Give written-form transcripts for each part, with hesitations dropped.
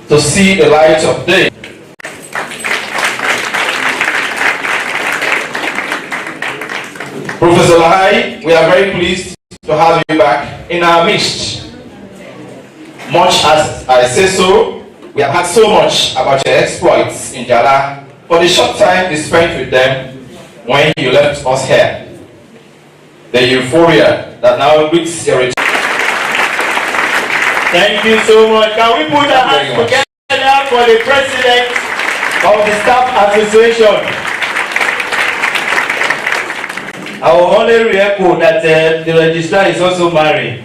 to see the light of day. Professor Lahai, we are very pleased to have you back in our midst. Much as I say so, we have heard so much about your exploits in Jala for the short time you spent with them when you left us here. The euphoria that now greets your return. Thank you so much. Can we put our hands together for the president of the Staff Association? I will only re-echo that the registrar is also married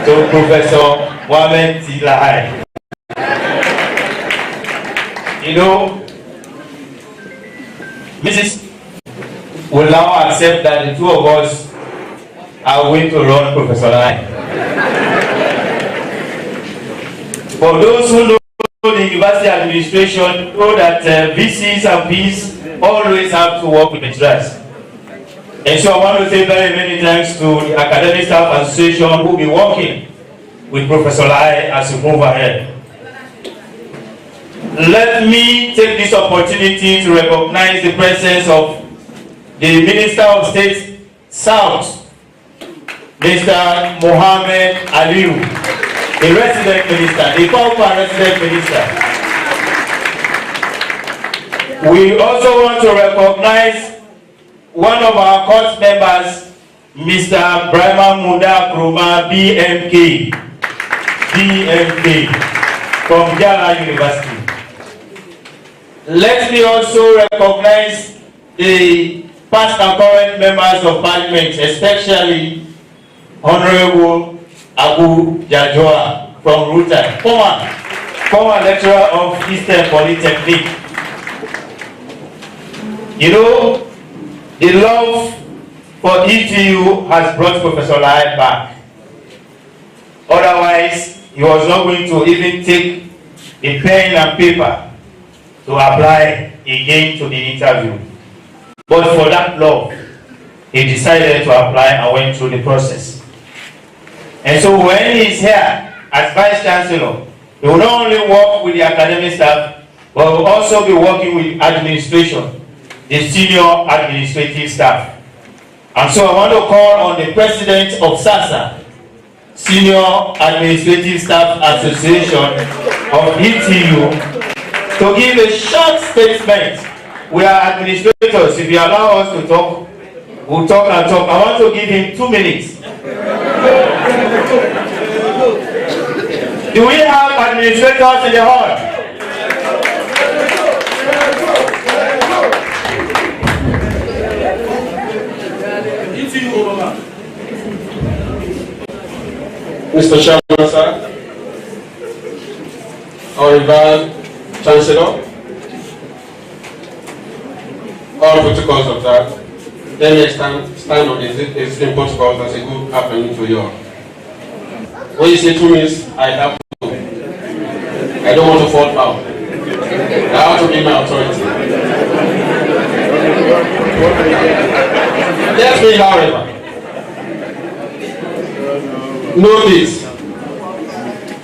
to Professor Mohamed Lahai. You know, Mrs. will now accept that the two of us are going to run Professor Lahai. For those who know the university administration, know that VCs and Ps always have to work with the trust. And so I want to say very many thanks to the Academic Staff Association who will be working with Professor Lahai as we move ahead. Let me take this opportunity to recognize the presence of the Minister of State South, Mr. Mohamed Aliu, the resident minister, the former resident minister. We also want to recognize one of our court members, Mr. Brahma Munda Kruma, BMK, from Jala University. Let me also recognize the past and current members of parliament, especially Honorable Abu Jajwa from Ruta, former lecturer of Eastern Polytechnic. You know, the love for ETU has brought Professor Lahai back. Otherwise, he was not going to even take a pen and paper to apply again to the interview. But for that love, he decided to apply and went through the process. And so when he's here as Vice Chancellor, he will not only work with the academic staff, but will also be working with administration, the senior administrative staff. And so I want to call on the President of SASA, Senior Administrative Staff Association of ETU, to give a short statement. We are administrators. If you allow us to talk, we'll talk and talk. I want to give him 2 minutes. Do we have administrators in the hall? Mr. Chairman, sir, our revered Chancellor, all protocols of that. Let me stand on the existing protocols as a good afternoon to you all. When you say 2 minutes, I have to. I don't want to fall foul. I have to be my authority. Let me, however, know this.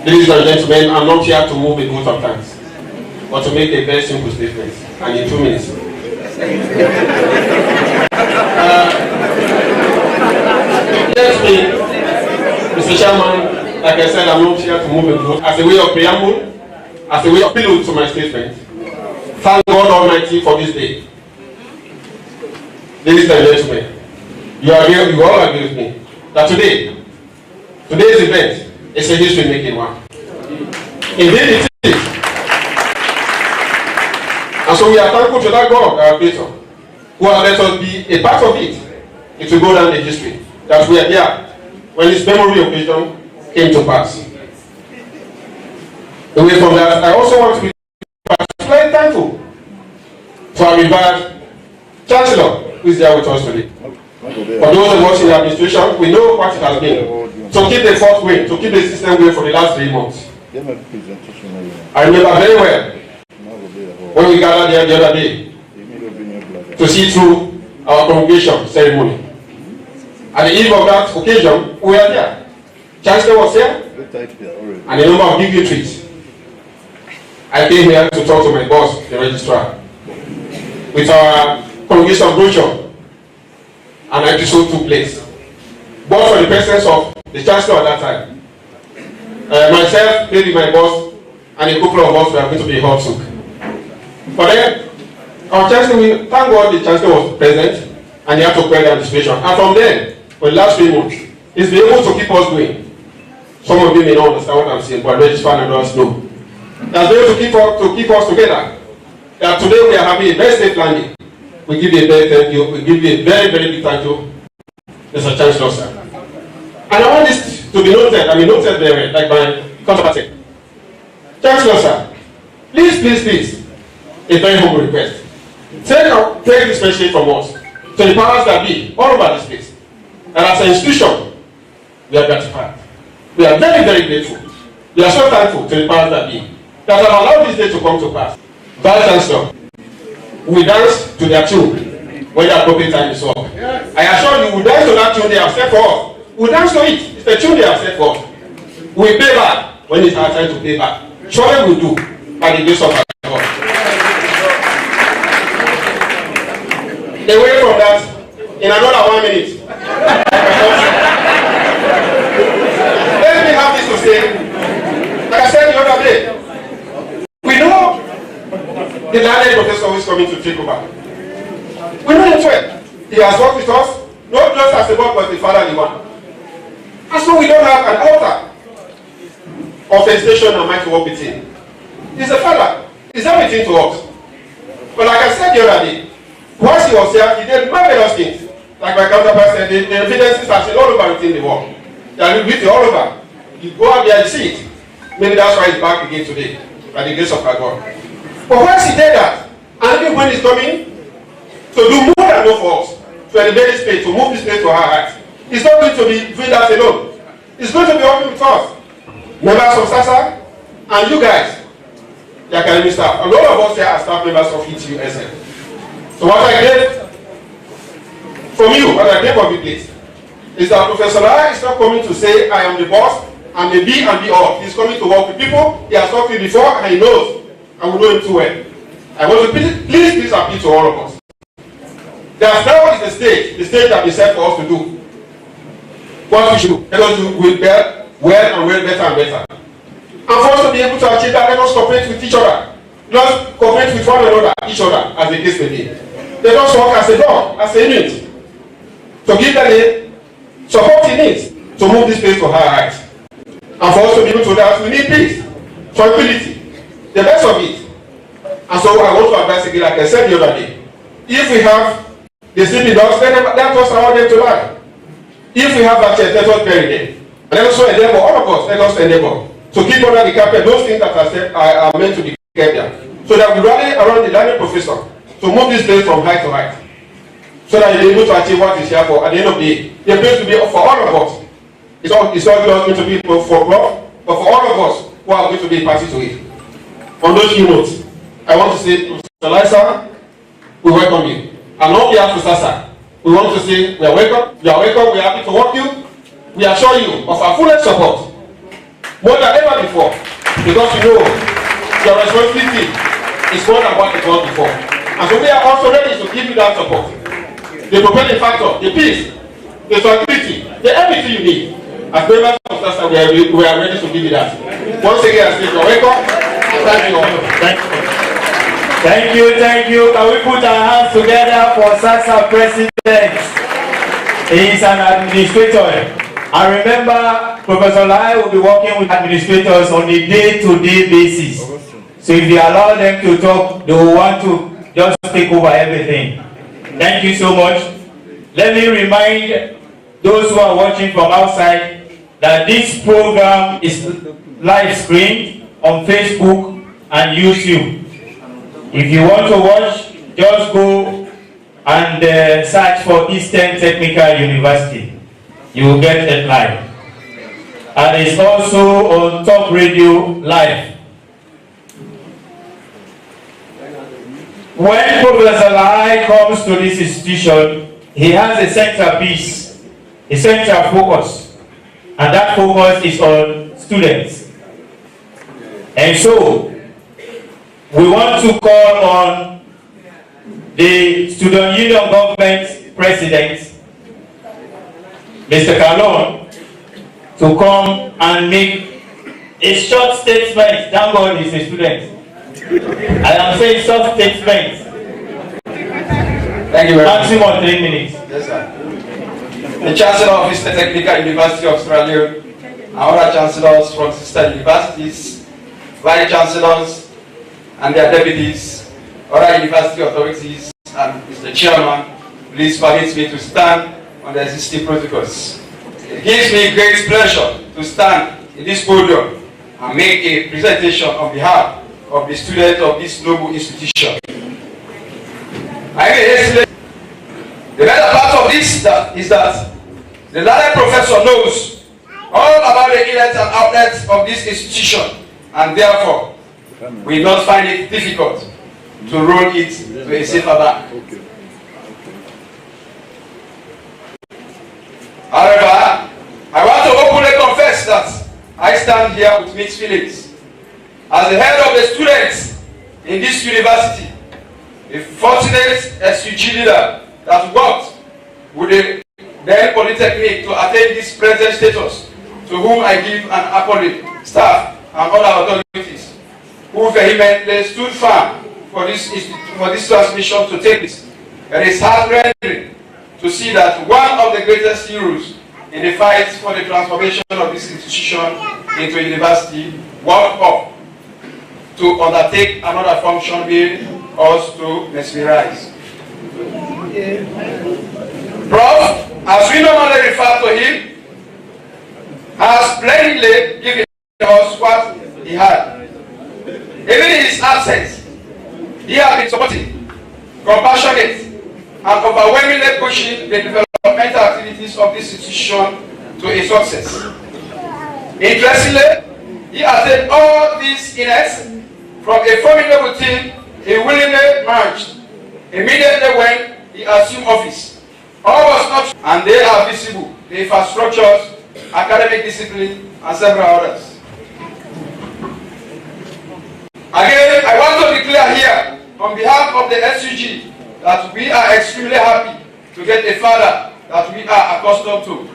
Ladies and gentlemen, I'm not here to move a vote of thanks, but to make a very simple statement, and in 2 minutes. Let me, Mr. Chairman, like I said, I'm not here to move a vote. As a way of preamble, as a way of prelude to my statement, thank God Almighty for this day. Ladies and gentlemen, you all agree with me that today's event is a history-making one. Indeed it is. And so we are thankful to that God, our Creator, who has let us be a part of it. It will go down in history that we are here when this memory occasion came to pass. Away from that, I also want to be particularly thankful to our revered Chancellor, who is there with us today. For those of us in the administration, we know what it has been to keep the fourth way, to keep the system going for the last 3 months. I remember very well when we gathered there the other day to see through our congregation ceremony. At the eve of that occasion, we were there. Chancellor was here, and a number of dignitaries. I came here to talk to my boss, the registrar, with our congregation brochure. An episode took place, both for the presence of the chancellor at that time. Myself, maybe my boss, and a couple of us were going to be hot soup. But then, our chancellor, thank God the chancellor was present, and he had to quell the situation. And from then, for the last 3 months, he's been able to keep us going. Some of you may not understand what I'm saying, but registrar and others know. He has been able to keep us together. That today we are having a very safe landing. We give you a very thank you. We give you a very, very big thank you, Mr. Chancellor, sir. And I want this to be noted. I mean, noted very well, like my counterpart said. Chancellor, sir, please, a very humble request. Take this message from us to the powers that be all over this place. And as an institution, we are gratified. We are very, very grateful. We are so thankful to the powers that be that have allowed this day to come to pass. Vice Chancellor, we dance to their tune when the appropriate time is up. I assure you, we dance to that tune they have set for us. We dance to it. It's the tune they have set for us. We pay back when it's our time to pay back. Surely we do, by the grace of our God. Away from that, in another 1 minute, let me have this to say. Like I said the other day, we know the landed professor who is coming to take over. We know him well. He has worked with us, not just as a board, but the fatherly one. And so we don't have an altar of felicitation and mind to work with him. He's a father. He's everything to us. But like I said the other day, once he was here, he did marvelous things. Like my counterpart said, the evidences are seen all over within the world. They are written all over. You go out there and see it. Maybe that's why he's back again today, by the grace of our God. But once he did that, and even when he's coming to do more than enough for us, to elevate this place, to move this place to our heights, he's not going to be doing that alone. He's going to be working with us. Members of SASA, and you guys, the academic staff. And all of us here are staff members of ETUSN. So what I get from you, what I get from you, please, is that Professor Lai is not coming to say, I am the boss, and the be and be all. He's coming to work with people. He has talked to you before, and he knows. And we know him too well. I want to please appeal to all of us. There's now is the stage that is set for us to do. What we should do. Let us do well and better and better. And for us to be able to achieve that, let us cooperate with each other. Let us cooperate with one another, each other, as the case may be. Let us work as a dog, as a unit, to give them the support he needs to move this place to higher heights. And for us to be able to do that, we need peace, tranquility, the best of it. And so I want to advise again, like I said the other day, if we have the sleeping dogs, let us allow them to lie. If we have that chest, let us bury them. And let us endeavor, all of us, let us endeavor to keep under the carpet those things that are meant to be kept there. So that we rally around the learning professor to move this place from height to height. So that you're able to achieve what is here for at the end of the day. The place to be for all of us. It's not just going to be for God, but for all of us who are going to be party to it. On those keynotes, I want to say to Mr. Lysa, we welcome you. And on behalf of SASA, we want to say we are welcome, we are happy to work you. We assure you of our fullest support, more than ever before, because we know your responsibility is more than what it was before. And so we are also ready to give you that support. The propelling factor, the peace, the tranquility, the everything you need. As members of SASA, we are ready to give you that. Once again, I say you're welcome. Thank you all. Thank you. Can we put our hands together for SASA President? He is an administrator. And remember, Professor Lai will be working with administrators on a day-to-day basis. So if you allow them to talk, they will want to just take over everything. Thank you so much. Let me remind those who are watching from outside that this program is live streamed on Facebook and YouTube. If you want to watch, just go and search for Eastern Technical University. You will get it live. And it's also on Top Radio Live. When Professor Lai comes to this institution, he has a centerpiece, a central focus. And that focus is on students. And so, we want to call on the Student Union Government President, Mr. Kalon, to come and make a short statement. Thank God he's a student. I am saying short statement. Thank you very much. Maximum 3 minutes. Yes, sir. The Chancellor of Eastern Technical University of Sierra Leone, and other chancellors from sister universities, vice chancellors and their deputies, other university authorities, and Mr. Chairman, please permit me to stand on the existing protocols. It gives me great pleasure to stand in this podium and make a presentation on behalf of the students of this noble institution. The better part of this is that the learned professor knows all about the inlets and outlets of this institution, and therefore will not find it difficult to roll it to a safer bank. However, I want to openly confess that I stand here with mixed feelings. As the head of the students in this university, a fortunate SUG leader that worked with the then Polytechnic to attain this present status, to whom I give an apology, staff and other authorities who vehemently stood firm for this transmission to take place. It is heart-rending to see that one of the greatest heroes in the fight for the transformation of this institution into a university walked up to undertake another function, being us to mesmerize. Prof, as we normally refer to him, has plainly given us what he had. Even in his absence, he has been supporting, compassionate, and overwhelmingly pushing the developmental activities of this institution to a success. Interestingly, he has done all these innings from a formidable team he willingly merged immediately when he assumed office. All was not, and they are visible: the infrastructures, academic discipline, and several others. Again, I want to be clear here on behalf of the SUG that we are extremely happy to get a father that we are accustomed to.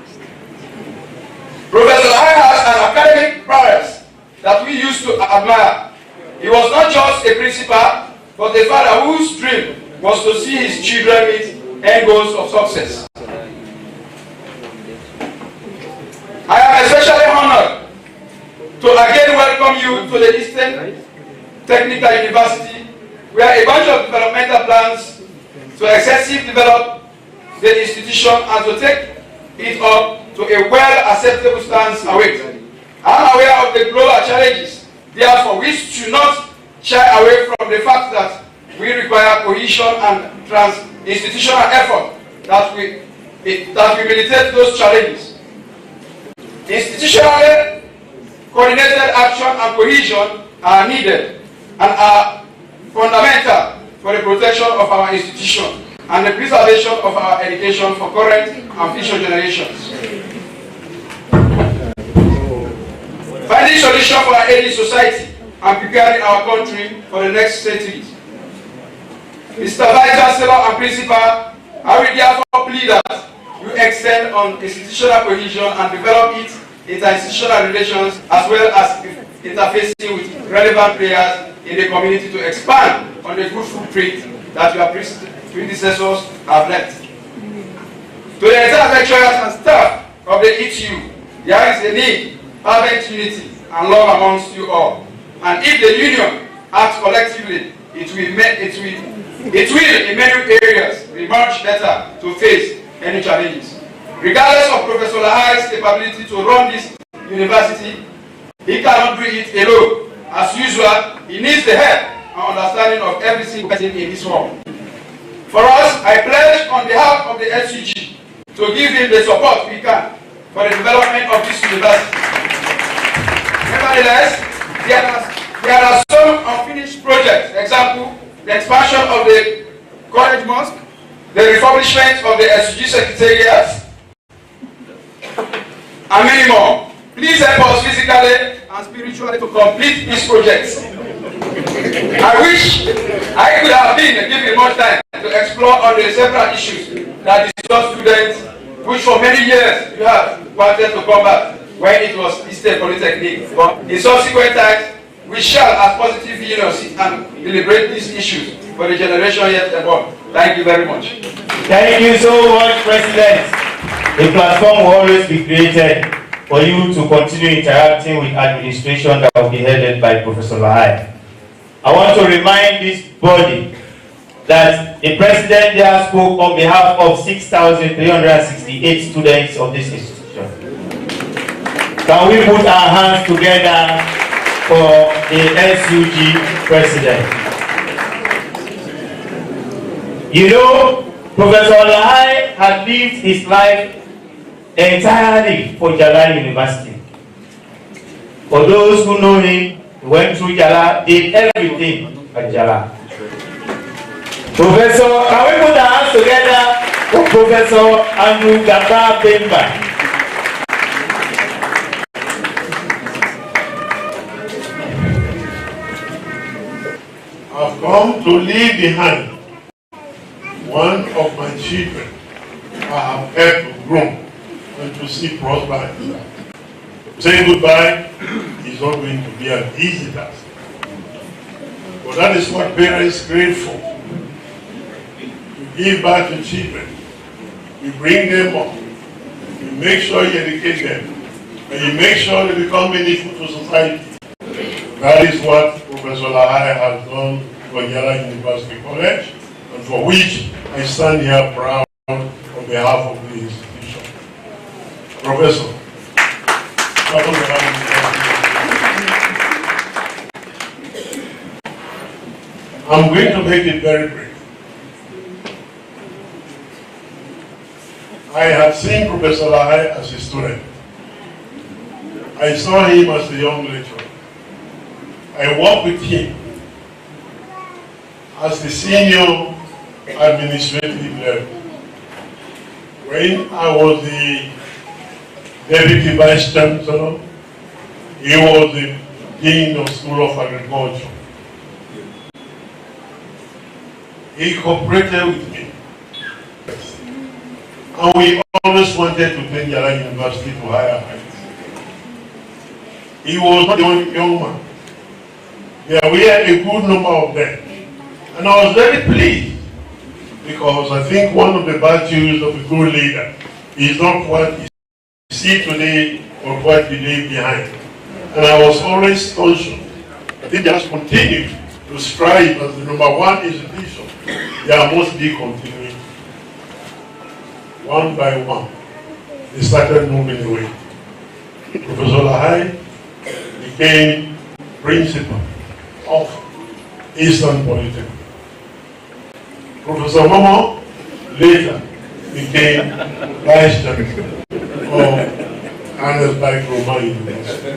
Professor I has an academic prowess that we used to admire. He was not just a principal, but a father whose dream was to see his children meet end goals of success. I am especially honored to again welcome you to the Eastern Technical University, where a bunch of developmental plans to excessively develop the institution and to take it up to a well-acceptable stance await. I am aware of the global challenges, therefore we should not shy away from the fact that we require cohesion and institutional effort that we militate those challenges. Institutionally coordinated action and cohesion are needed and are fundamental for the protection of our institution and the preservation of our education for current and future generations. Finding solutions for our aging society and preparing our country for the next century. Mr. Vice Chancellor and Principal, I will therefore plead that you extend on institutional cohesion and develop it inter-institutional relations as well as interfacing with relevant players in the community to expand on the good footprint that your predecessors have left. To the entire lecturers and staff of the ETU, there is a need, fervent unity and love amongst you all. And if the union acts collectively, it will in many areas emerge better to face any challenges. Regardless of Professor Lahai's capability to run this university, he cannot do it alone. As usual, he needs the help and understanding of every single person in this world. For us, I pledge on behalf of the SUG to give him the support we can for the development of this university. Nevertheless, there are some unfinished projects. Example, the expansion of the college mosque, the refurbishment of the SUG secretariat, and many more. Please help us physically and spiritually to complete these projects. I wish I could have been given more time to explore on the several issues that discuss students, which for many years you have wanted to come back when it was Eastern Polytechnic. But in subsequent times, we shall, as positive leaders, sit and deliberate these issues for the generation yet born. Thank you very much. Thank you so much, President. A platform will always be created for you to continue interacting with administration that will be headed by Professor Lahai. I want to remind this body that the President there spoke on behalf of 6,368 students of this institution. Can we put our hands together for the SUG President? You know, Professor Lahai had lived his life entirely for Jala University. For those who know him, he went through Jala, did everything at Jala. Professor, can we put our hands together for Professor Andrew Gaba Bemba? I've come to leave behind one of my children I have helped to grow and to see prosper. Saying goodbye is not going to be an easy task. But that is what parents crave for. You give back to children. You bring them up. You make sure you educate them. And you make sure they become meaningful to society. That is what Professor Lahai has done for Yala University College, and for which I stand here proud on behalf of the institution. Professor, I'm going to make it very brief. I have seen Professor Lahai as a student. I saw him as a young lecturer. I worked with him as the senior administrative level. When I was the Deputy Vice Chancellor, he was the Dean of School of Agriculture. He cooperated with me. And we always wanted to take Yala University to higher heights. He was not the only young man. There were a good number of them. And I was very pleased because I think one of the virtues of a good leader is not what you see today or what you leave behind. And I was always conscious that they just continue to strive as the number one institution. There must be continuity. One by one, they started moving away. Professor Lahai became principal of Eastern Polytechnic. Professor Momo later became Vice Chancellor of Annesburg Roman University.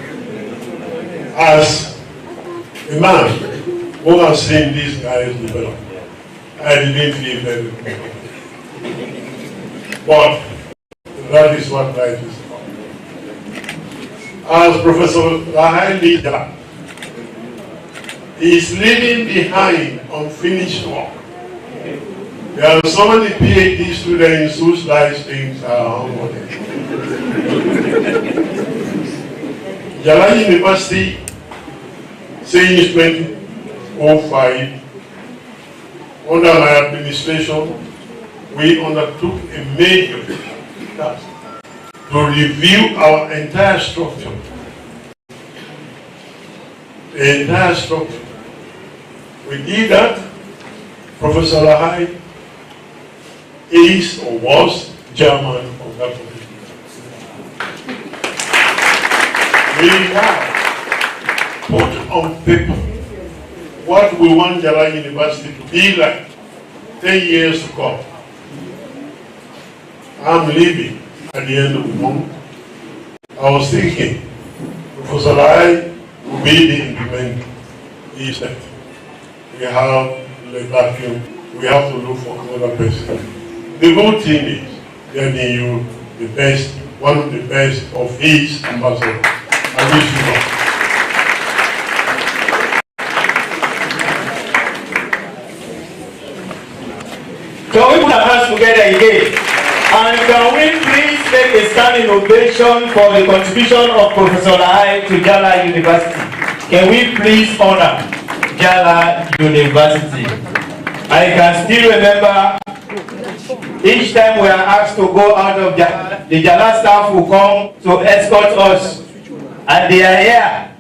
As a man who has seen these guys develop, I didn't feel very good. But that is what life is about. As Professor Lahai leader, he is leaving behind unfinished work. There are so many PhD students whose life things are unworthy. Yala University, since 2005, under my administration, we undertook a major task to review our entire structure. The entire structure. We did that. Professor Lahai is or was chairman of that committee. We have put on paper what we want Yala University to be like 10 years to come. I'm leaving at the end of the month. I was thinking Professor Lahai will be the implementer. He said, we have the vacuum, we have to look for another person. The good thing is getting you the best, one of the best of his ambassadors. I wish you luck. one innovation for the contribution of Professor Lahai to Jala University. Can we please honor Jala University? I can still remember each time we are asked to go out of Jala, the Jala staff will come to escort us, and they are here,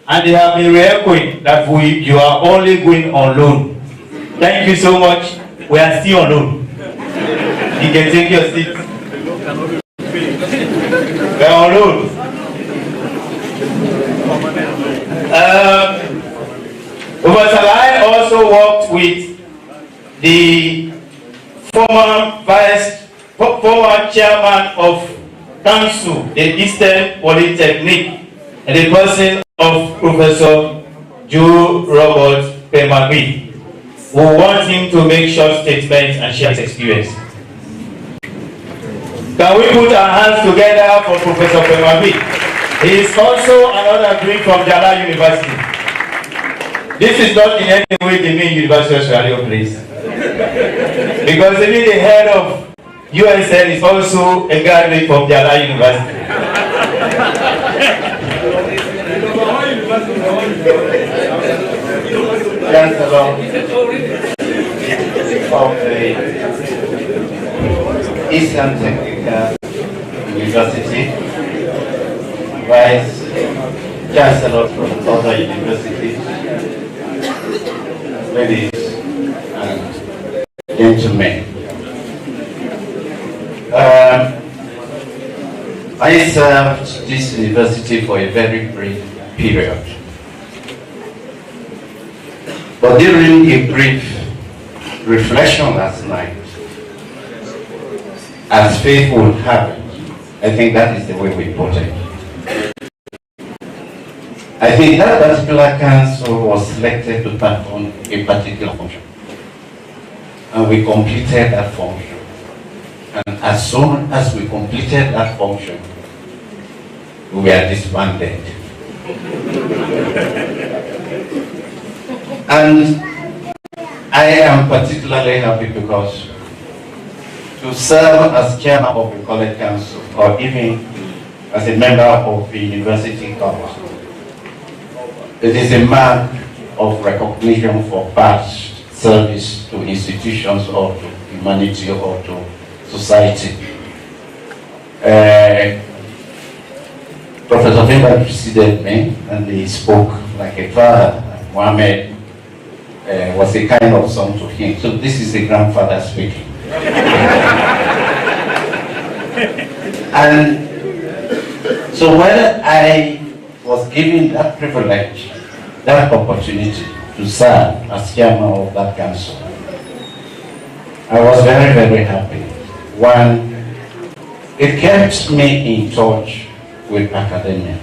and they have been re-echoing that you are only going on loan. Thank you so much. We are still on loan. You can take your seat. We are on loan. Professor Lai also worked with the former chairman of council, the Eastern Polytechnic, and the person of Professor Joe Robert Pemagui. We want him to make short statements and share his experience. Can we put our hands together for Professor Pemagui? He is also another green from Jala University. This is not in any way the main University of Australia place. Because even the head of USN is also a graduate from Jala University. Chancellor of the Eastern Technical University, Vice Chancellor from other universities, ladies and gentlemen. I served this university for a very brief period. But during a brief reflection last night, as fate would have it, I think that is the way we put it. I think that particular council was selected to perform a particular function. And we completed that function. And as soon as we completed that function, we were disbanded. And I am particularly happy because to serve as chairman of the college council or even as a member of the university council, it is a mark of recognition for past service to institutions or to humanity or to society. Professor Weber preceded me and he spoke like a father. Mohammed was a kind of son to him. So this is a grandfather speaking. And so when I was given that privilege, that opportunity to serve as chairman of that council, I was very, very happy. One, it kept me in touch with academia.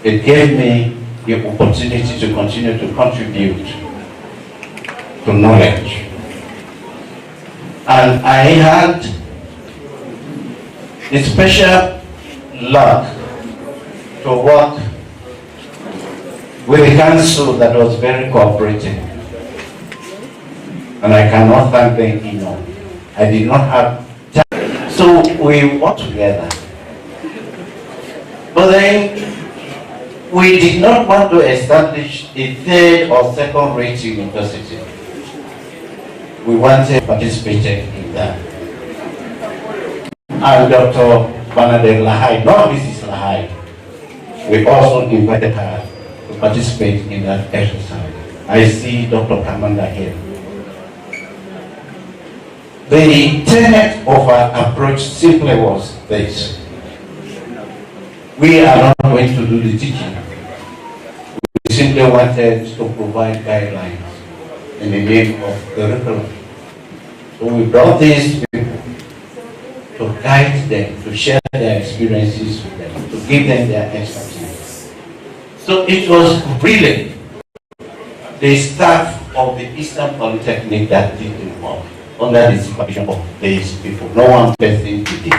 It gave me the opportunity to continue to contribute to knowledge. And I had a special luck to work with a council that was very cooperative. And I cannot thank them enough. I did not have time. So we worked together. But then we did not want to establish a third or second rate university. We wanted to participate in that. And Dr. Bernadette Lahai, not Mrs. Lahai, we also invited her to participate in that exercise. I see Dr. Kamanda here. The tenet of our approach simply was this. We are not going to do the teaching. We simply wanted to provide guidelines in the name of curriculum. So we brought these people to guide them, to share their experiences with them, to give them their expertise. So it was really the staff of the Eastern Polytechnic that did the work under the supervision of these people. No one person did it.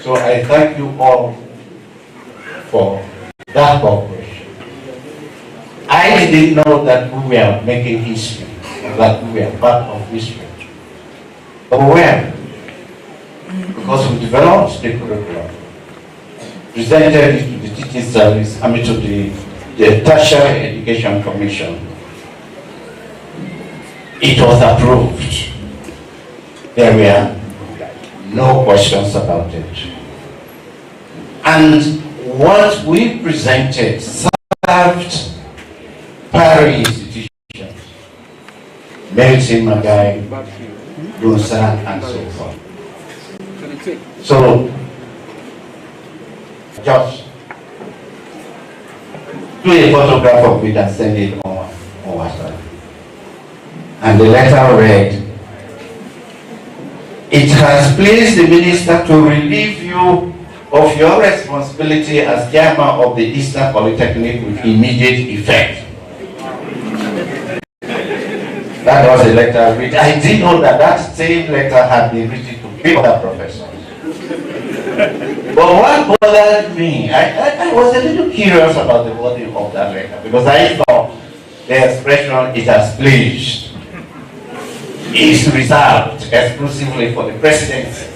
So I thank you all for that cooperation. I didn't know that we were making history, that we were part of history. overwhelmed because we developed the curriculum, presented it to the teaching service, to the Tertiary Education Commission. It was approved. There were no questions about it. And what we presented served primary institutions, Medicine, Magai, Dunsan, and so forth. So, just do a photograph of it and send it on WhatsApp. And the letter read, "It has pleased the minister to relieve you of your responsibility as chairman of the Eastern Polytechnic with immediate effect." That was a letter which I didn't know that same letter had been written to three other professors. But what bothered me, I was a little curious about the wording of that letter because I thought the expression "it has pleased" is reserved exclusively for the presidency.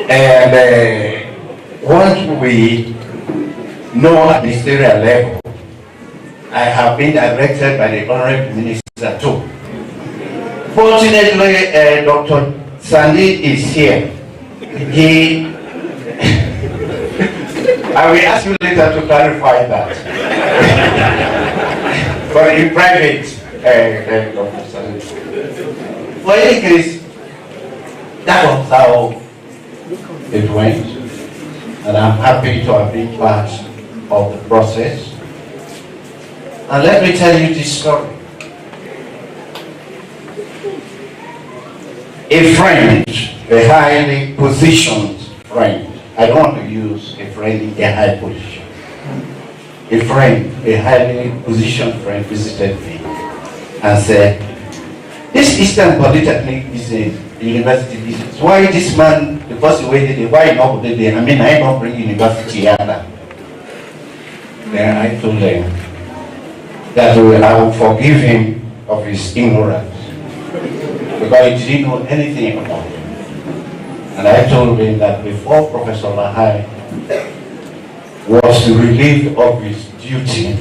And what we know at ministerial level, I have been directed by the Honorable Minister too. Fortunately, Dr. Sandy is here. I will ask you later to clarify that. But in private, Dr. Sandy. For any case, that was how it went. And I'm happy to have been part of the process. And let me tell you this story. A friend, a highly positioned friend, I don't want to use a friend in a high position. A friend, a highly positioned friend visited me and said, "This Eastern Polytechnic is a university business. Why this man, the first way did it, why not did it? I don't bring university here." Then I told them that I will forgive him of his ignorance because he didn't know anything about it. And I told him that before Professor Lahai was relieved of his duty,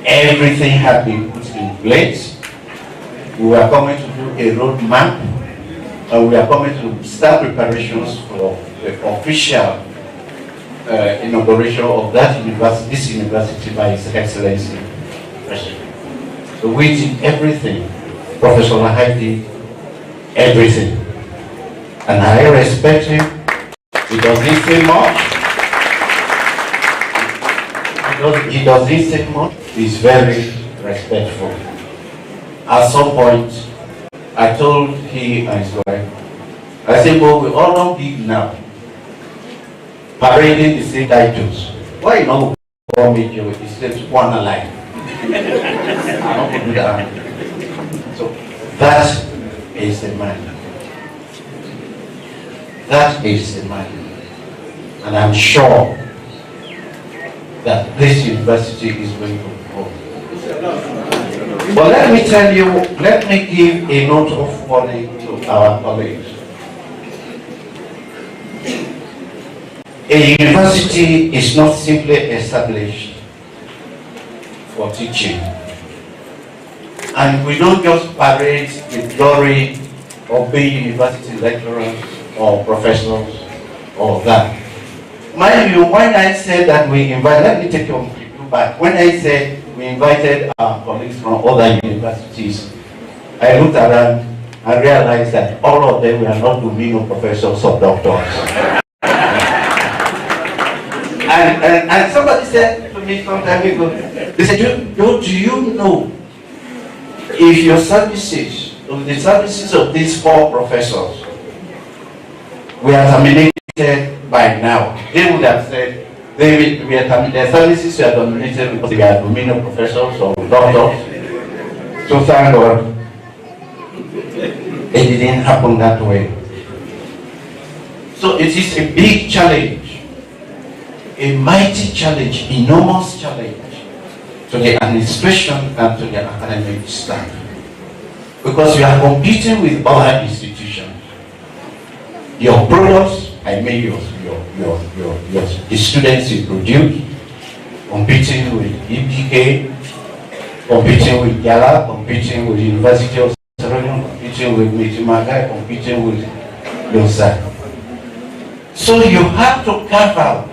everything had been put in place. We were coming to do a roadmap, and we are coming to start preparations for the official inauguration of this university by His Excellency President. So we did everything. Professor Lahai did everything. And I respect him. He doesn't say much. He doesn't say much. He's very respectful. At some point, I told he and his wife, I said, "Well, we all know big now. Parading the same titles. Why not call me Joe? He said, "One alive." I'm not going to do that. So that is the man. That is the man. And I'm sure that this university is going to grow. But let me tell you, let me give a note of warning to our colleagues. A university is not simply established for teaching. And we don't just parade the glory of being university lecturers or professors or that. Mind you, when I said that we invite, let me take you back. When I said we invited our colleagues from other universities, I looked around and realized that all of them were not Domino professors or doctors. And somebody said to me some time ago, they said, do you know if your services, the services of these four professors were terminated by now, they would have said their services were terminated because they are Domino professors or doctors. So thank God, it didn't happen that way. So it is a big challenge. A mighty challenge, enormous challenge to the administration and to the academic staff. because you are competing with other institutions. Your products, I mean the students you produce, competing with EPK, competing with Yala, competing with the University of Ceremonial, competing with Mitimaga, competing with Yosa. So you have to carve out.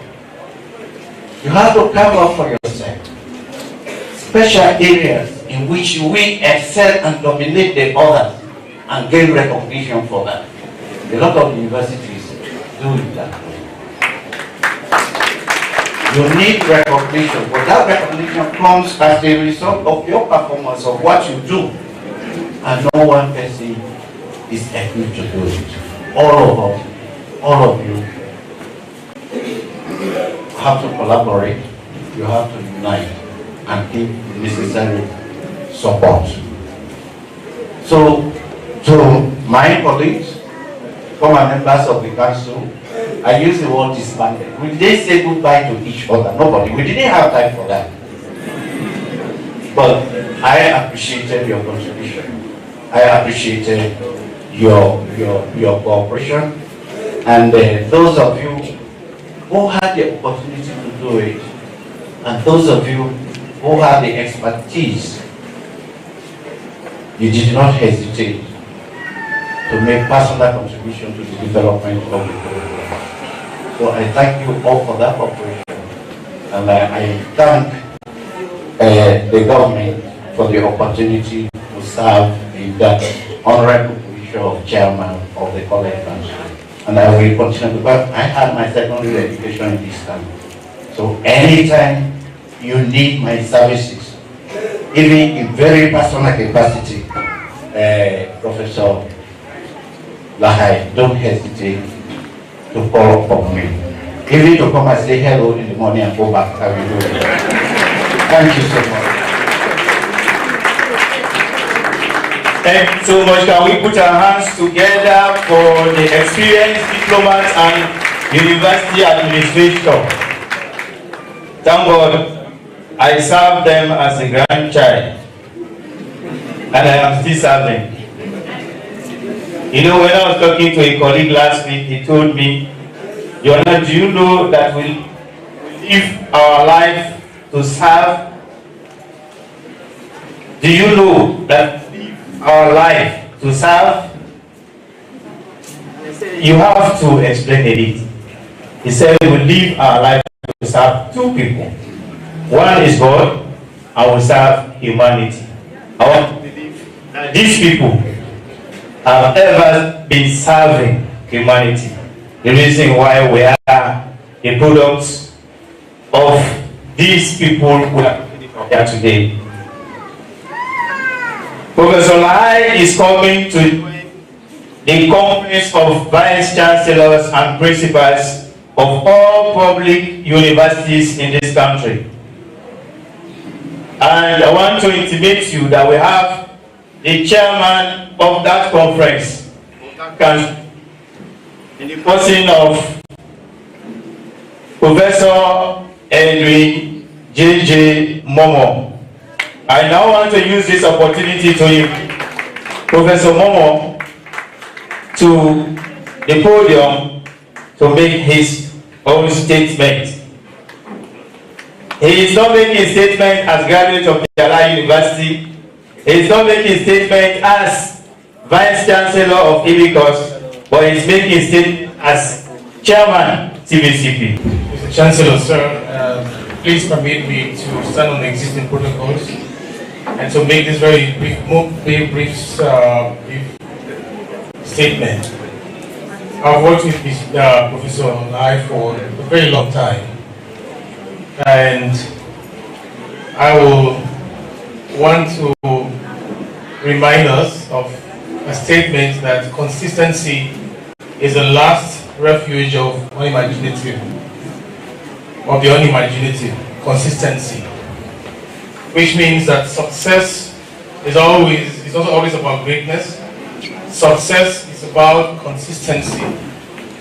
You have to carve out for yourself special areas in which you will excel and dominate the others and gain recognition for that. A lot of universities do it that way. You need recognition, but that recognition comes as a result of your performance of what you do, and no one person is equipped to do it. All of us, all of you have to collaborate, you have to unite and give necessary support. So, to my colleagues, former members of the council, I use the word disbanded. We didn't say goodbye to each other, nobody. We didn't have time for that. But I appreciated your contribution. I appreciated your cooperation. And those of you who had the opportunity to do it, and those of you who have the expertise, you did not hesitate to make personal contribution to the development of the program. So I thank you all for that cooperation, and I thank the government for the opportunity to serve in that honorable position of chairman of the college council. And I will continue because I had my secondary education in this time. So anytime you need my services, even in very personal capacity, Professor Lahai, don't hesitate to call upon me. Even to come and say hello in the morning and go back, I will do it. Thank you so much. Thank you so much. Can we put our hands together for the experienced diplomats and university administrator? Thank God, I served them as a grandchild, and I am still serving. You know, when I was talking to a colleague last week, he told me, Yona, do you know that we live our life to serve? Do you know that our life to serve? You have to explain it. He said we live our life to serve two people. One is God, and we serve humanity. I want to believe that these people have ever been serving humanity. The reason why we are a product of these people who are here today. Professor Lai is coming to the conference of vice chancellors and principals of all public universities in this country. And I want to intimate you that we have the chairman of that conference, in the person of Professor Edwin J.J. Momo. I now want to use this opportunity to invite Professor Momo to the podium to make his own statement. He is not making a statement as graduate of Yala University. He is not making a statement as Vice Chancellor of IBICOS, but he is making a statement as Chairman TVCP. Mr. Chancellor, sir, please permit me to stand on the existing protocols and to make this very brief statement. I've worked with Professor Lai for a very long time, and I will want to remind us of a statement that consistency is the last refuge of the unimaginative. Consistency, which means that success is also always about greatness. Success is about consistency.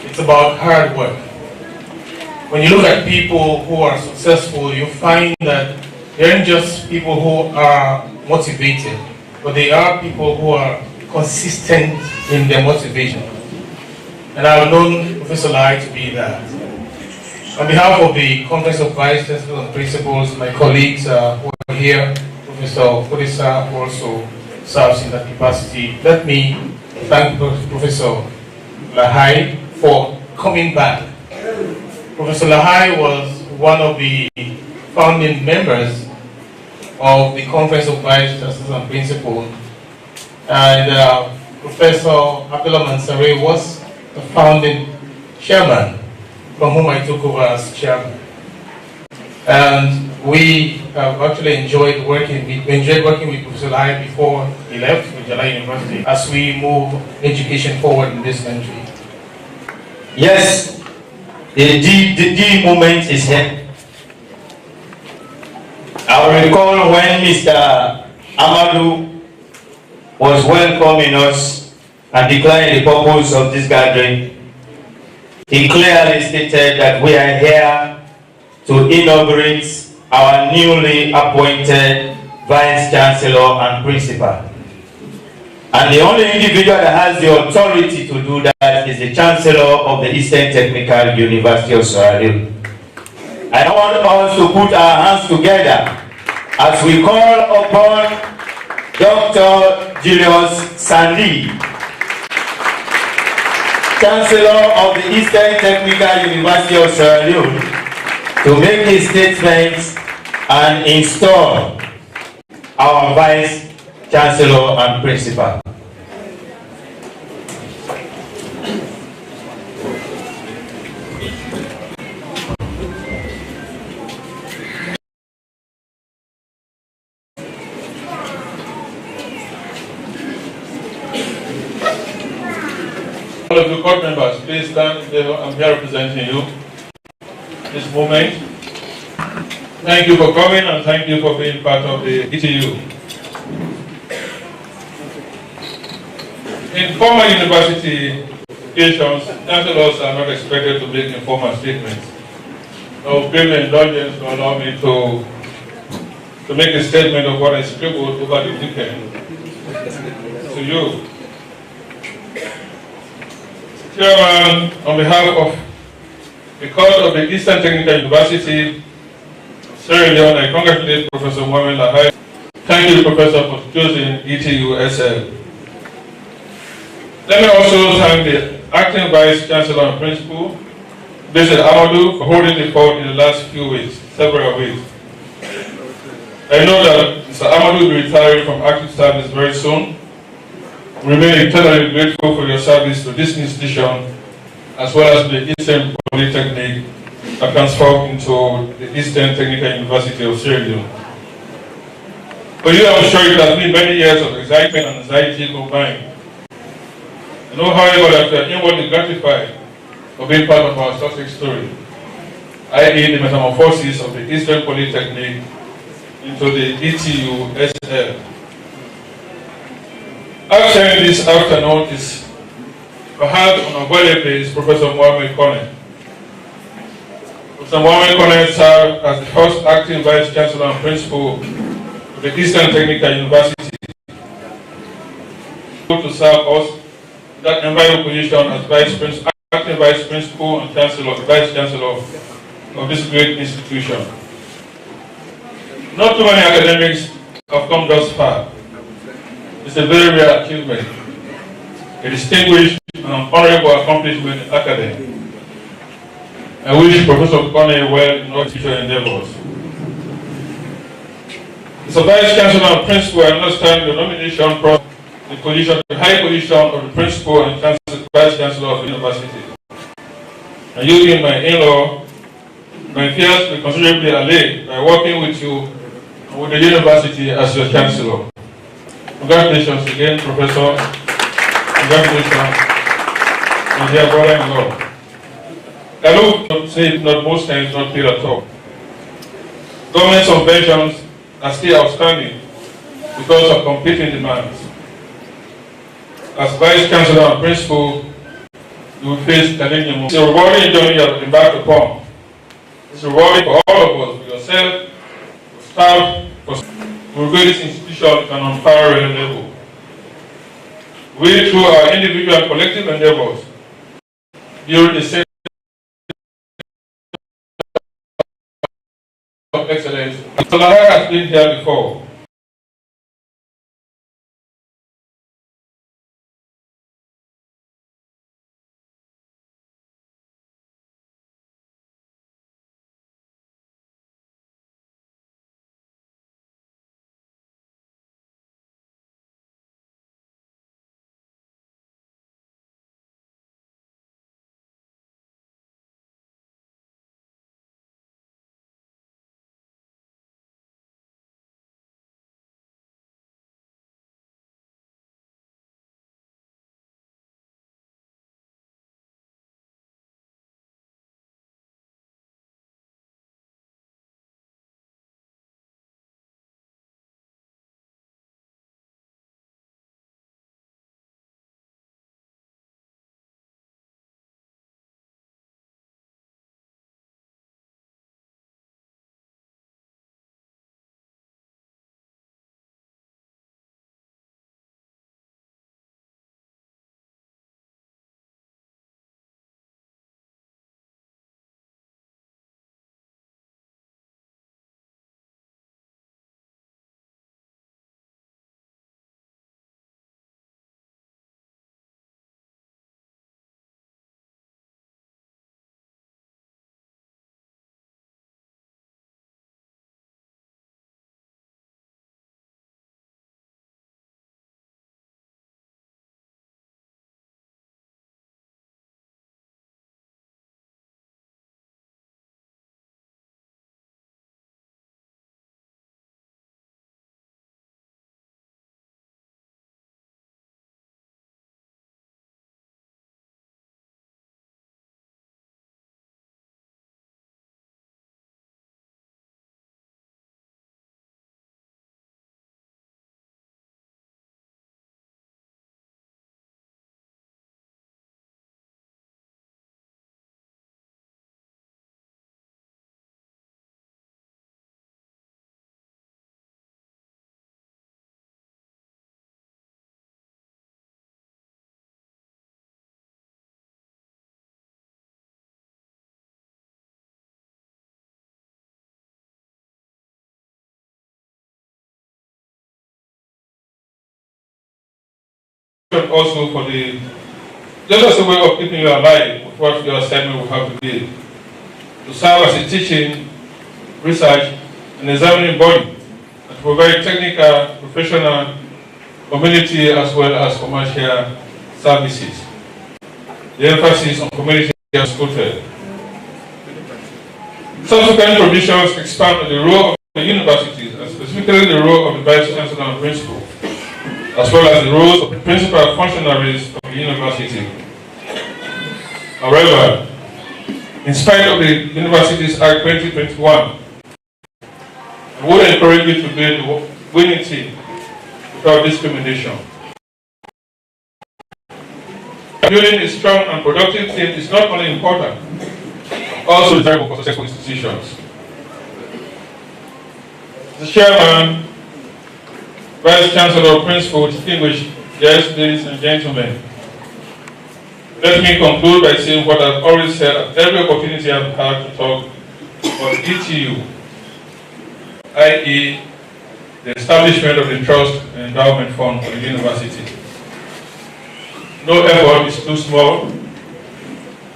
It's about hard work. When you look at people who are successful, you find that they aren't just people who are motivated. but they are people who are consistent in their motivation. And I've known Professor Lai to be that. On behalf of the Conference of Vice Chancellors and Principals, my colleagues who are here, Professor Kodisa also serves in that capacity. Let me thank Professor Lahai for coming back. Professor Lahai was one of the founding members of the Conference of Vice Chancellors and Principals, and Professor Abdullah Mansari was the founding chairman, from whom I took over as chairman. And we have actually enjoyed working with Professor Lahai before he left with Jala University as we move education forward in this country. Yes, the D moment is here. I recall when Mr. Amadou was welcoming us and declaring the purpose of this gathering. He clearly stated that we are here to inaugurate our newly appointed Vice Chancellor and Principal. And the only individual that has the authority to do that is the Chancellor of the Eastern Technical University of Sierra Leone. I want us to put our hands together as we call upon Dr. Julius Sandy, Chancellor of the Eastern Technical University of Sierra Leone, to make his statements and install our Vice Chancellor and Principal. All of the court members, please stand. I'm here representing you this moment. Thank you for coming and thank you for being part of the ETU. In formal university occasions, chancellors are not expected to make informal statements. Now, give me indulgence to allow me to make a statement of what I scribbled over the weekend to you. Chairman, on behalf of the Court of the Eastern Technical University, Sierra Leone, I congratulate Professor Mohamed Lahai. Thank you, Professor, for choosing ETU-SL. Let me also thank the Acting Vice Chancellor and Principal, Mr. Amadou, for holding the fort in the last few weeks, several weeks. I know that Mr. Amadou will be retiring from active service very soon. We remain eternally grateful for your service to this institution, as well as the Eastern Polytechnic that transformed into the Eastern Technical University of Sierra Leone. For you, I'm sure it has been many years of excitement and anxiety combined. I know, however, that we are inwardly gratified for being part of our success story, i.e. the metamorphosis of the Eastern Polytechnic into the ETU-SL. Actually, this afternoon is perhaps unavoidably is Professor Mohamed Kone. Professor Mohamed Kone served as the first acting Vice Chancellor and Principal of the Eastern Technical University, to serve us that enviable position as acting Vice Principal and Vice Chancellor of this great institution. Not too many academics have come thus far. It's a very rare achievement, a distinguished and honorable accomplishment in academia. I wish Professor Kone well in all future endeavors. As a Vice Chancellor and Principal, I understand the nomination process, the high position of the Principal and Vice Chancellor of the University. And you being my in-law, my fears will considerably allayed by working with you and with the University as your Chancellor. Congratulations again, Professor. Congratulations, my dear brother-in-law. I look say it not most times not paid at all. Government subventions are still outstanding because of competing demands. As Vice Chancellor and Principal, you will face challenging moments. It's a rewarding journey you have embarked upon. It's rewarding for all of us, for yourself, for staff, for will build this institution at an unparalleled level. We, through our individual and collective endeavors, build a sense of excellence. Solana has been here before. Also for the just as a way of keeping you alive with what your assignment will have to be, to serve as a teaching, research, and examining body, and to provide technical, professional, community as well as commercial services. The emphasis on community has quoted. Subsequent provisions expand on the role of the universities, and specifically the role of the Vice Chancellor and Principal, as well as the roles of the principal functionaries of the university. However, in spite of the Universities Act 2021, I would encourage you to build a winning team without discrimination. Building a strong and productive team is not only important, but also desirable for successful institutions. The chairman, Vice Chancellor, Principal, distinguished guests, ladies and gentlemen, let me conclude by saying what I've always said at every opportunity I've had to talk about ETU, i.e., the establishment of the Trust and Endowment Fund for the university. No effort is too small,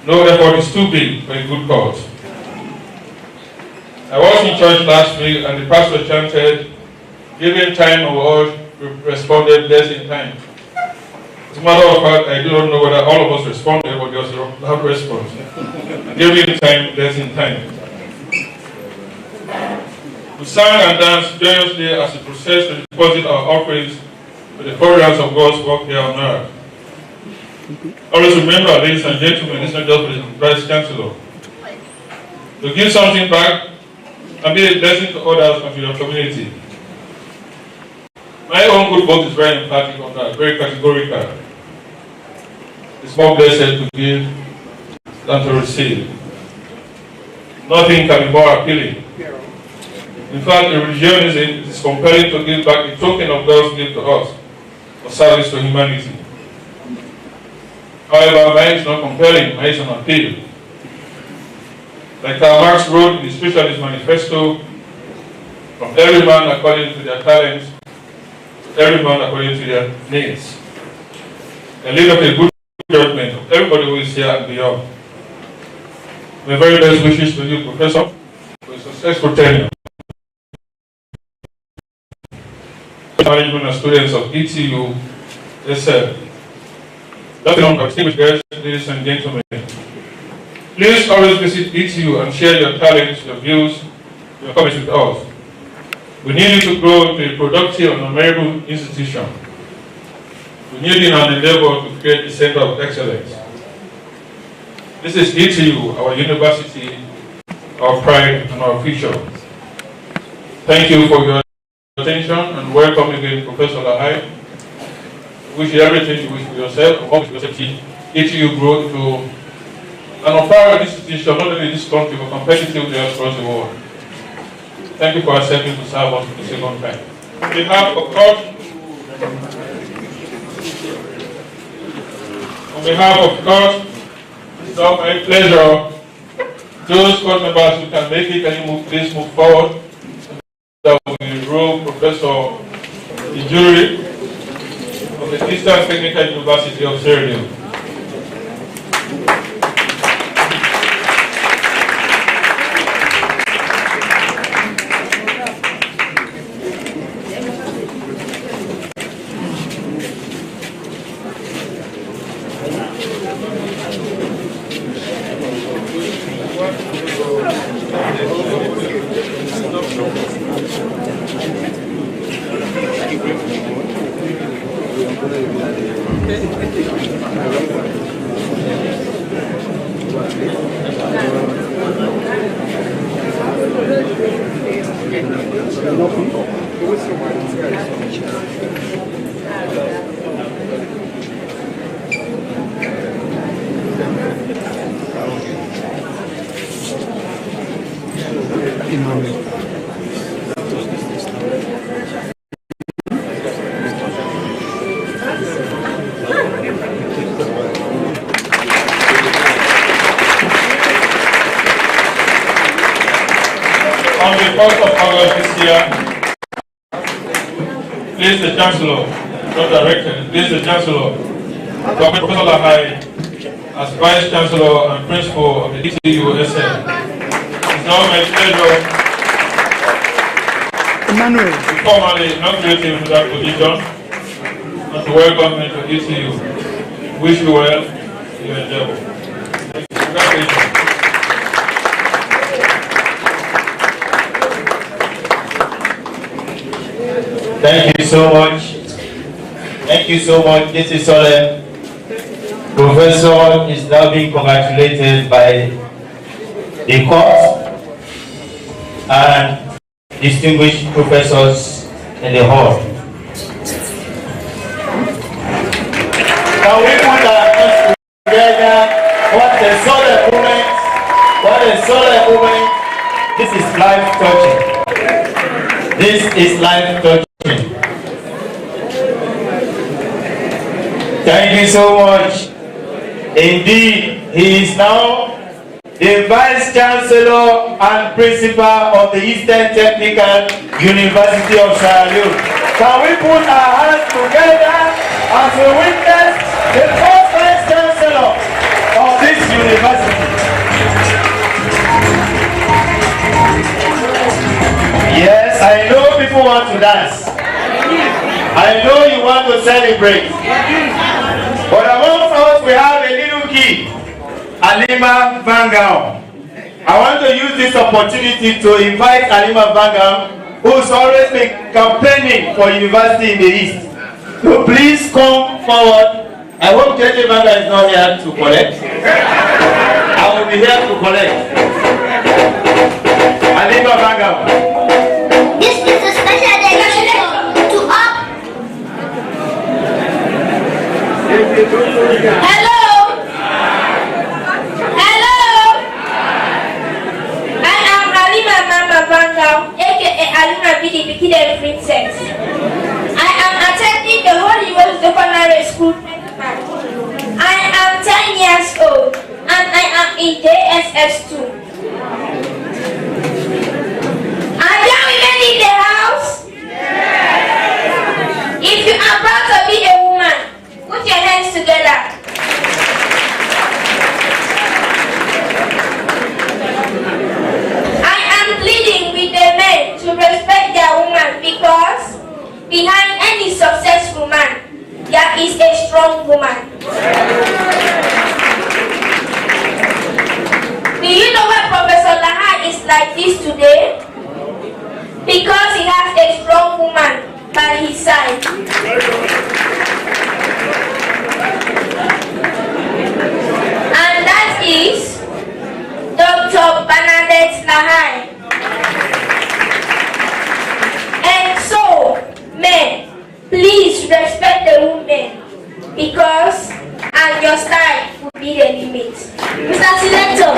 no effort is too big for a good cause. I was in church last week and the pastor chanted, "Given time of all responded less in time." As a matter of fact, I do not know whether all of us responded, but there was a loud response. Given time, less in time. We sang and danced joyously as we processed to deposit our offerings to the furtherance of God's work here on earth. Always remember, ladies and gentlemen, it's not just for the Vice Chancellor. To give something back and be a blessing to others and to your community. My own good book is very emphatic on that, very categorical. It's more blessed to give than to receive. Nothing can be more appealing In fact, religionism is compelling to give back a token of God's gift to us for service to humanity. However, mine is not compelling, mine is an appeal. Like Karl Marx wrote in the Spiritualist Manifesto, from every man according to their talents, to every man according to their needs. And lead up a good judgment of everybody who is here and beyond. My very best wishes to you, Professor, for a successful tenure. Management and students of ETU, SL. That's enough, distinguished guests, ladies and gentlemen. Please always visit ETU and share your talents, your views, your comments with us. We need you to grow into a productive and memorable institution. We need you in an endeavor to create a center of excellence. This is ETU, our university, our pride, and our future. Thank you for your attention and welcome again, Professor Lahai. Wish you everything you wish for yourself and hope you ETU grow into an unparalleled institution, not only in this country, but competitive across the world. Thank you for accepting to serve us for the second time. On behalf of God, it's now my pleasure. Those court members who can make it, can you please move forward? That will enroll Professor Ijuri of the Eastern Technical University of Ceremonial. On the 1st of August this year, please the Chancellor, not Director, please the Chancellor, Professor Lahai, as Vice Chancellor and Principal of the ETU SM. It's now my pleasure to formally inaugurate him to that position and to welcome him to ETU. Wish you well in your endeavor. Congratulations. Thank you so much. Thank you so much. This is solemn. Professor is now being congratulated by the court and distinguished professors in the hall. Can we put our hands together? What a solemn moment. What a solemn moment. This is life touching. This is life touching. Thank you so much. Indeed, he is now the Vice Chancellor and Principal of the Eastern Technical University of Sierra Leone. Can we put our hands together as we witness the first Vice Chancellor of this university? Yes, I know people want to dance. I know you want to celebrate. But among us, we have a little kid, Alima Vangam. I want to use this opportunity to invite Alima Vangam, who's always been campaigning for university in the East, to please come forward. I hope JJ Vanga is not here to collect. I will be here to collect. Alima Vangam. This is a special dedication to all. Hello. Hello. I am Halima Mama Bangam, hidden princess. I am attending the Holy Rose Secondary School. I am 10 years old and I am in JSS2. Are there women in the house? Yes. If you are proud to be a woman, put your hands together. I am pleading with the men to respect their woman because behind any successful man, there is a strong woman. Do you know why Professor Lahai is like this today? Because he has a strong woman by his side. And that is Dr. Bernadette Lahai. And so, men, please respect the women because and your style will be the limit. Mr. Selector,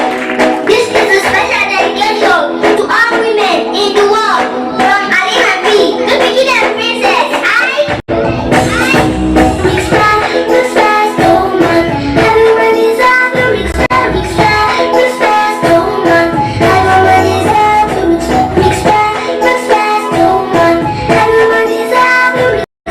this is a special dedication to all women in the world from Alina B, the beginning princess. Respect the woman. Everyone deserves to respect the woman. Everyone deserves to respect the woman. Everyone deserves to respect the woman. Everyone deserves to respect.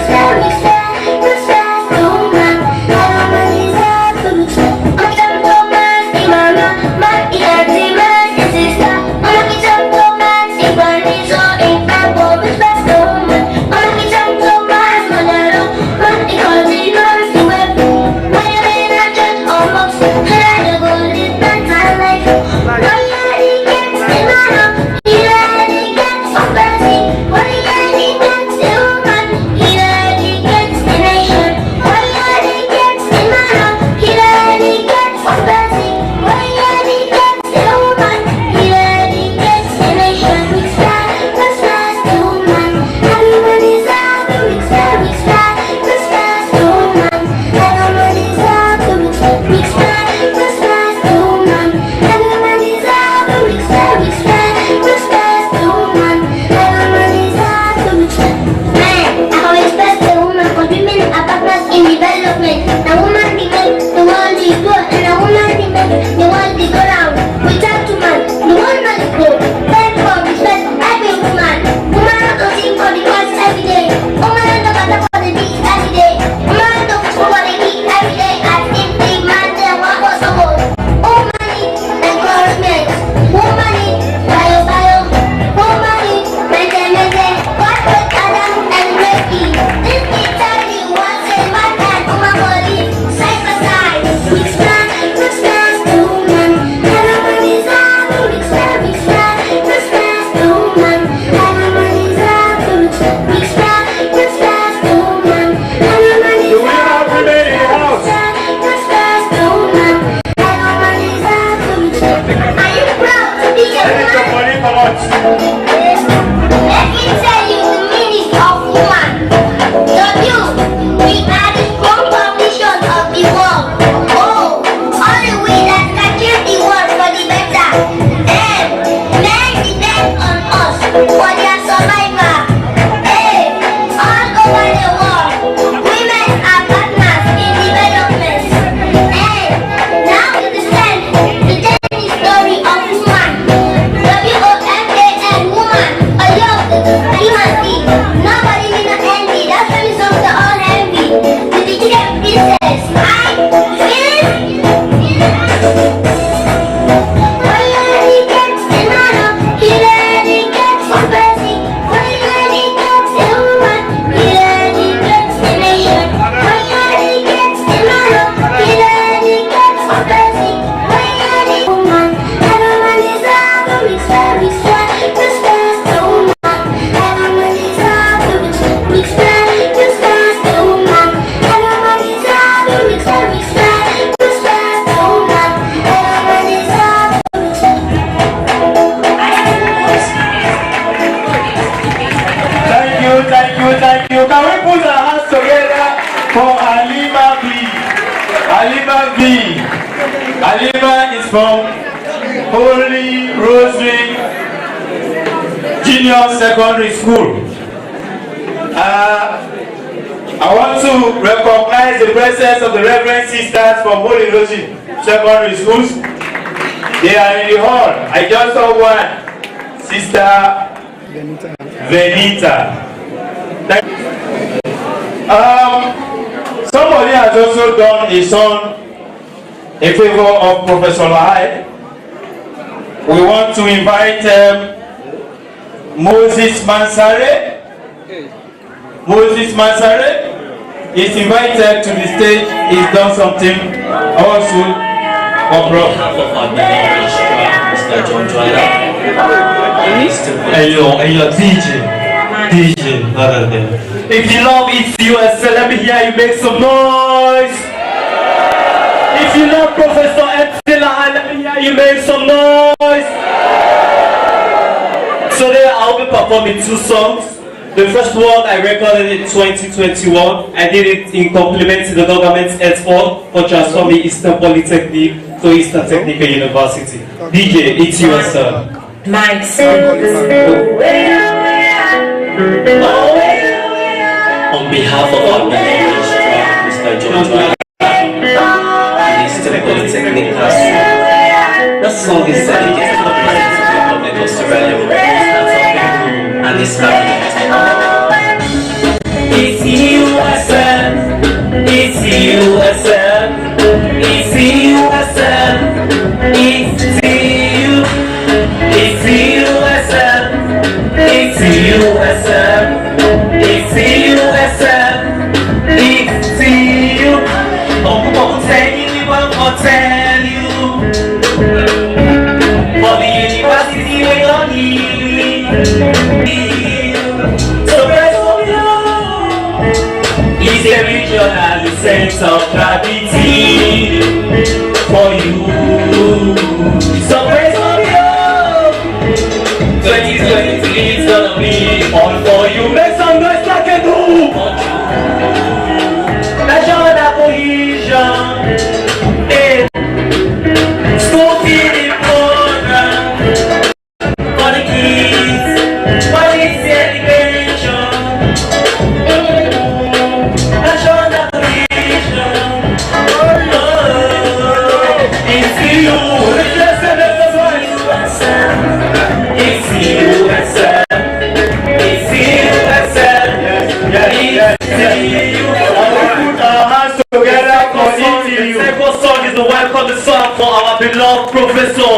Halima is from Holy Rosary Junior Secondary School. I want to recognize the presence of the Reverend Sisters from Holy Rosary Secondary Schools. They are in the hall. I just saw one. Sister Venita. Somebody has also done a song in favor of Professor Lahai. We want to invite Moses Mansare. Moses Mansare is invited to the stage. He's done something also for Mr. John Joanna. Hey, DJ, if you love ECUSL, let me hear you make some noise. If you love Professor Epsilon, let me hear you make some noise. So today I'll be performing 2 songs. The first one I recorded in 2021. I did it in compliment to the government's effort for transforming Eastern Polytechnic to Eastern Technical University. DJ, it's yours, sir. Mike, on behalf of our registrar, Mr. John Joanna, and Eastern Polytechnic classroom, that song is dedicated to the president of Lagos, Ceremonial, and his family. It's USM, it's USM, it's USM, it's you, it's USM, it's USM, it's USM, it's you. I'm gonna tell you, for the university we don't need. So rest of you is a regional sense of gravity for you. So rest of you, 2023 is gonna be all for you. Make some noise like a do. National cohesion, school feeding program for the kids, quality education, national cohesion. It's you, it's USM, it's USM, it's USM, put our hands together for ETU. The second song is the welcome song for our beloved professor.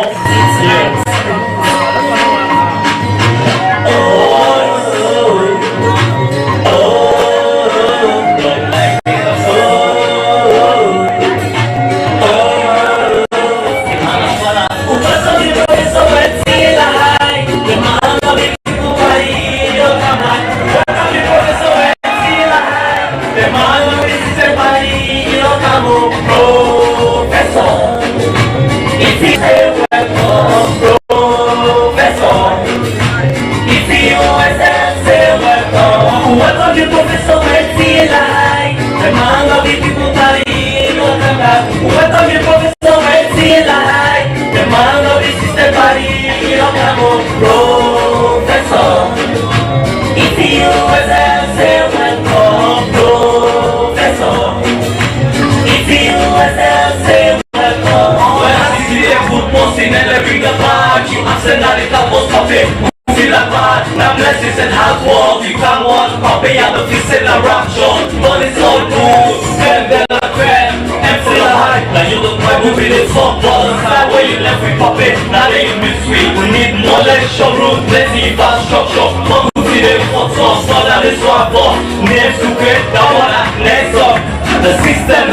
The system,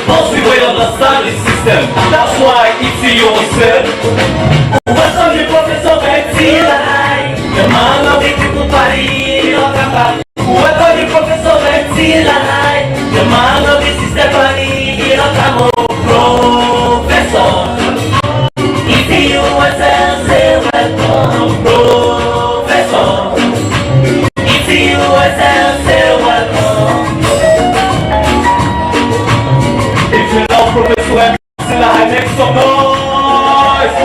most people don't understand the system. That's why it's yourself. Welcome the professor Betila. The man of the people party. Welcome the professor Betila. The man of the system party. Professor. If you yourself say welcome, professor. If you yourself say welcome. Professor Epsilon, make some noise!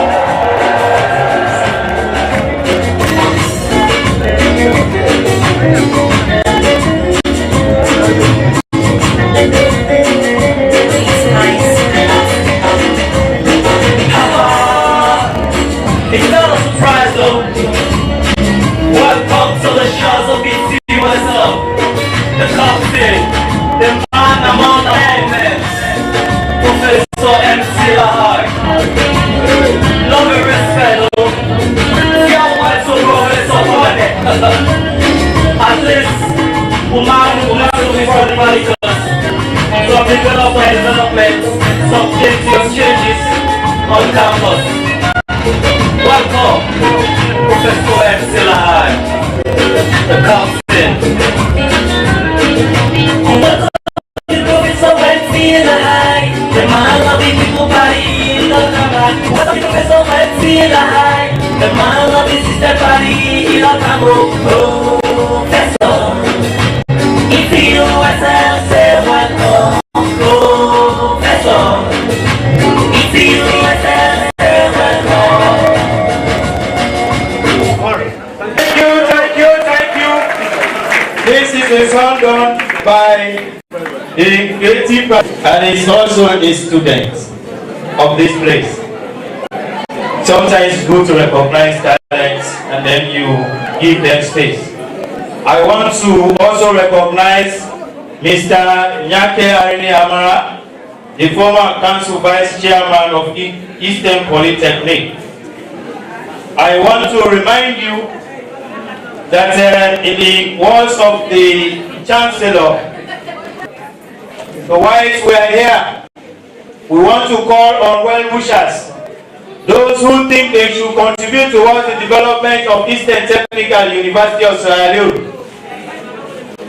Mathematicals, some development, some changes on campus. Welcome, Professor Epsilon, the captain. Welcome to Professor Epsilon, the man of the people party, welcome to Professor Epsilon, the man of the sister party, Professor. If you yourself say welcome, Professor. If you yourself say welcome. Thank you. This is a song done by a creative and is also a student of this place. Sometimes it's good to recognize talents and then you give them space. I want to also recognize Mr. Nyake Arini Amara, the former council vice chairman of Eastern Polytechnic. I want to remind you that in the words of the Chancellor, the whites were here. We want to call on well-wishers, those who think they should contribute towards the development of Eastern Technical University of Sierra Leone,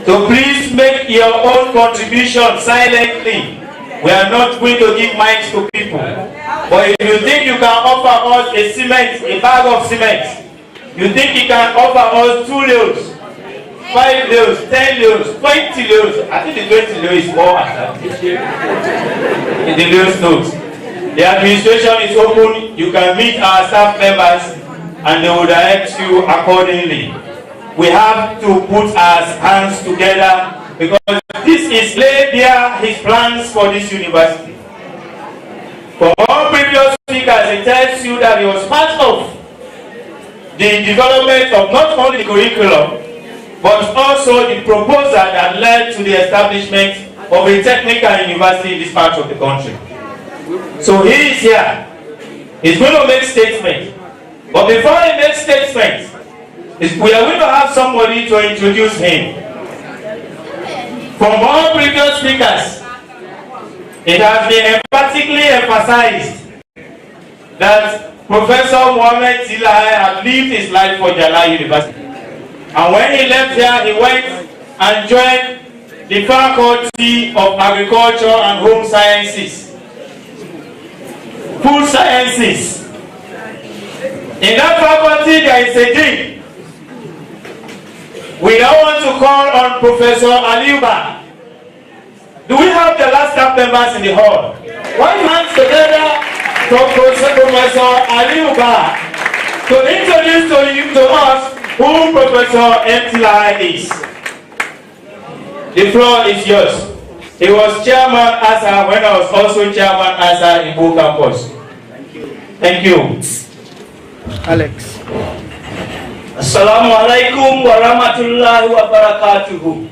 to please make your own contribution silently. We are not going to give mics to people. But if you think you can offer us a bag of cement, you think you can offer us 2 loads, 5 loads, 10 loads, 20 loads. I think the 20 loads is more attractive in the loads notes. The administration is open. You can meet our staff members and they will direct you accordingly. We have to put our hands together because this is laid there his plans for this university. From all previous speakers, it tells you that he was part of the development of not only the curriculum, but also the proposal that led to the establishment of a technical university in this part of the country. So he is here. He's going to make statements. But before he makes statements, we are going to have somebody to introduce him. From all previous speakers, it has been emphatically emphasized that Professor Mohammed Tilai had lived his life for Jala University. And when he left here, he went and joined the Faculty of Agriculture and Home Sciences, Food Sciences. In that faculty, there is a dean. We now want to call on Professor Aliuba. Do we have the last staff members in the hall? One hands together for Professor Aliuba to introduce to us who Professor Mtilai is. The floor is yours. He was chairman ASA when I was also chairman ASA in Bo Campus. Thank you. Alex. Assalamu alaikum wa rahmatullahi wa barakatuhu.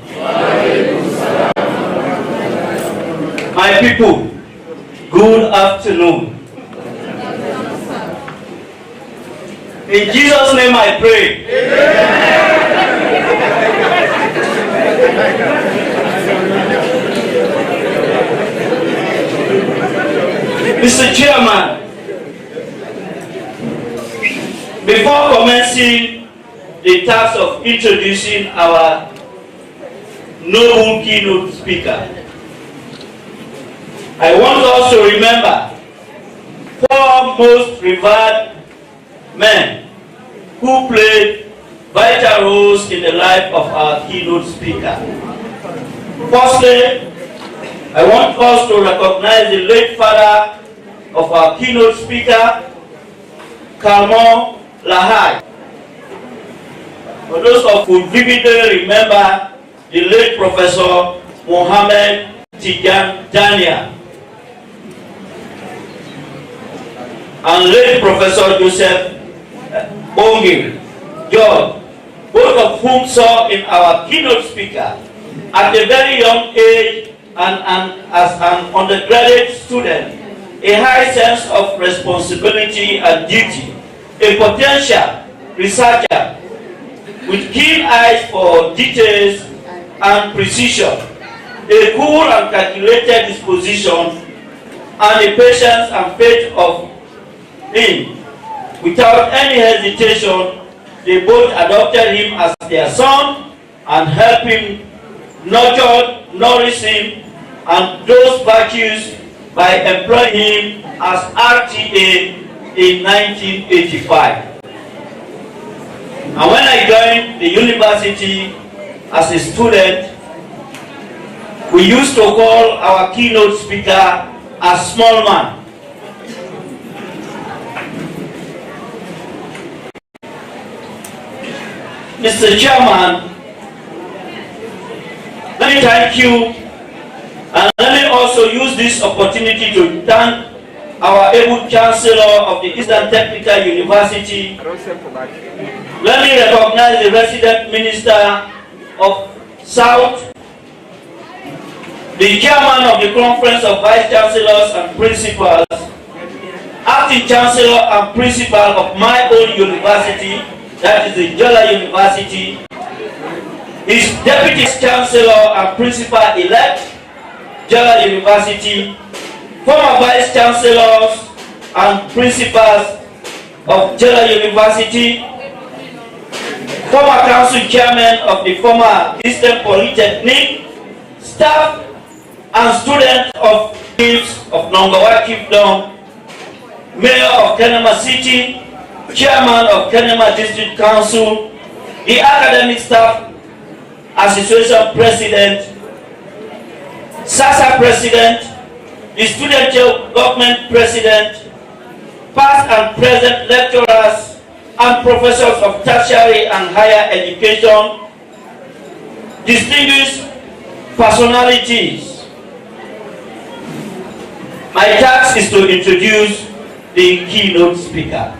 My people, good afternoon. In Jesus' name I pray. Mr. Chairman, before commencing the task of introducing our noble keynote speaker, I want us to remember 4 most revered men who played vital roles in the life of our keynote speaker. Firstly, I want us to recognize the late father of our keynote speaker, Kalmo Lahai. For those of who vividly remember the late Professor Mohammed Tijaniya and late Professor Joseph Bongil George, both of whom saw in our keynote speaker at a very young age and as an undergraduate student a high sense of responsibility and duty, a potential researcher with keen eyes for details and precision, a cool and calculated disposition, and the patience and faith of him. Without any hesitation, they both adopted him as their son and helped him nurture, nourish him, and those virtues by employing him as RTA in 1985. And when I joined the university as a student, we used to call our keynote speaker a small man. Mr. Chairman, let me thank you, and let me also use this opportunity to thank our able Chancellor of the Eastern Technical University. Let me recognize the resident Minister of South, the Chairman of the Conference of Vice Chancellors and Principals, Acting Chancellor and Principal of my own university, that is the Jola University, his Deputy Chancellor and Principal-elect, Jola University, former Vice Chancellors and Principals of Jola University, former Council Chairman of the former Eastern Polytechnic, staff and students of chiefs of Nongawa Chiefdom, Mayor of Kenema City, Chairman of Kenema District Council, the Academic Staff Association President, SASA President, the Student Government President, past and present lecturers and professors of tertiary and higher education, distinguished personalities. My task is to introduce the keynote speaker.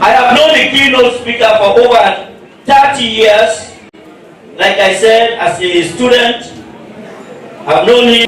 I have known the keynote speaker for over 30 years. Like I said, as a student, I've known him